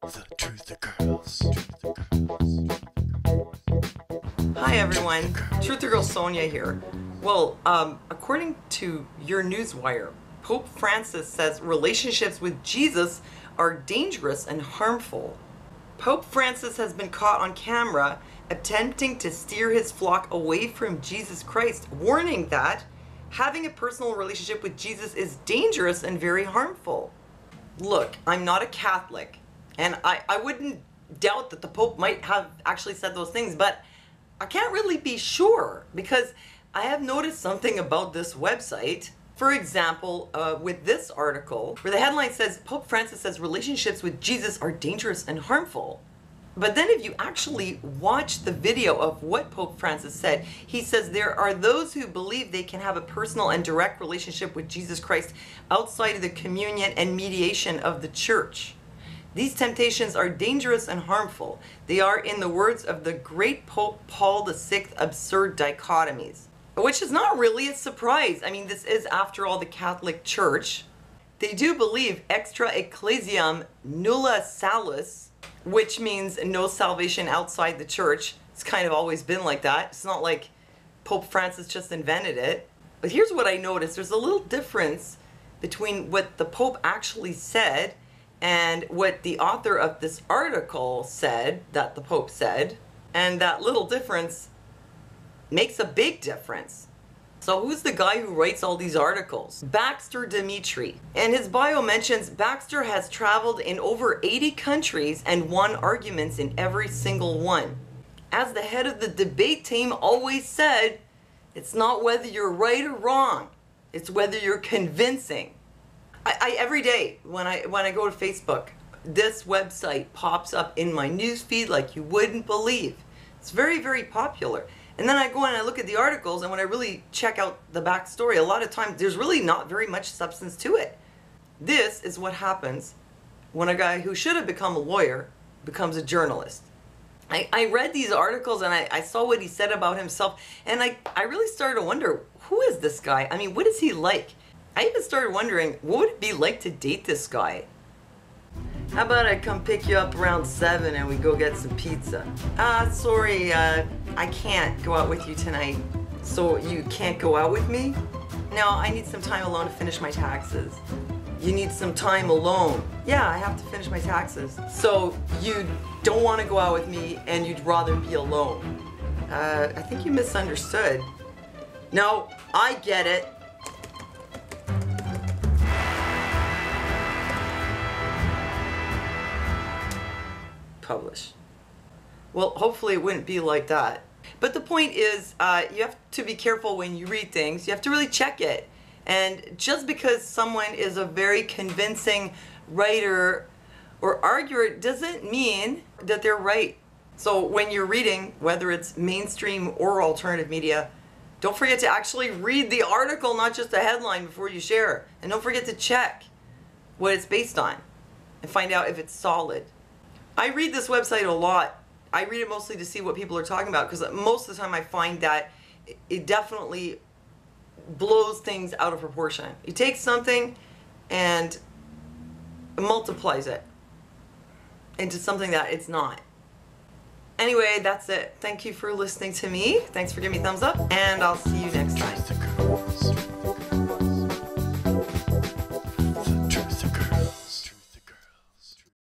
The Truther Girls. Hi everyone, Truther Girl Sonia here. Well, according to your Newswire, Pope Francis says relationships with Jesus are dangerous and harmful. Pope Francis has been caught on camera attempting to steer his flock away from Jesus Christ, warning that having a personal relationship with Jesus is dangerous and very harmful. Look, I'm not a Catholic, and I wouldn't doubt that the Pope might have actually said those things, but I can't really be sure because I have noticed something about this website. For example, with this article, where the headline says, Pope Francis says relationships with Jesus are dangerous and harmful. But then if you actually watch the video of what Pope Francis said, he says there are those who believe they can have a personal and direct relationship with Jesus Christ outside of the communion and mediation of the church. These temptations are dangerous and harmful. They are, in the words of the great Pope Paul VI, absurd dichotomies. Which is not really a surprise. I mean, this is, after all, the Catholic Church. They do believe extra ecclesiam nulla salus, which means no salvation outside the church. It's kind of always been like that. It's not like Pope Francis just invented it. But here's what I noticed. There's a little difference between what the Pope actually said and what the author of this article said, that the Pope said. And that little difference makes a big difference. So who's the guy who writes all these articles? Baxter Dimitri. And his bio mentions Baxter has traveled in over 80 countries and won arguments in every single one. As the head of the debate team always said, it's not whether you're right or wrong, it's whether you're convincing. Every day when I go to Facebook, this website pops up in my news feed like you wouldn't believe. It's very, very popular. And then I go and I look at the articles, and when I really check out the backstory, a lot of times there's really not very much substance to it. This is what happens when a guy who should have become a lawyer becomes a journalist. I read these articles and I saw what he said about himself, and I really started to wonder, who is this guy? I mean, what is he like? I even started wondering, what would it be like to date this guy? How about I come pick you up around 7 and we go get some pizza? Sorry, I can't go out with you tonight. So you can't go out with me? No, I need some time alone to finish my taxes. You need some time alone? Yeah, I have to finish my taxes. So you don't want to go out with me and you'd rather be alone? I think you misunderstood. No, I get it. Publish. Well, hopefully it wouldn't be like that. But the point is, you have to be careful when you read things. You have to really check it. And just because someone is a very convincing writer or arguer doesn't mean that they're right. So when you're reading, whether it's mainstream or alternative media, don't forget to actually read the article, not just the headline, before you share. And don't forget to check what it's based on and find out if it's solid. I read this website a lot. I read it mostly to see what people are talking about, because most of the time I find that it definitely blows things out of proportion. It takes something and multiplies it into something that it's not. Anyway, that's it. Thank you for listening to me. Thanks for giving me a thumbs up, and I'll see you next time.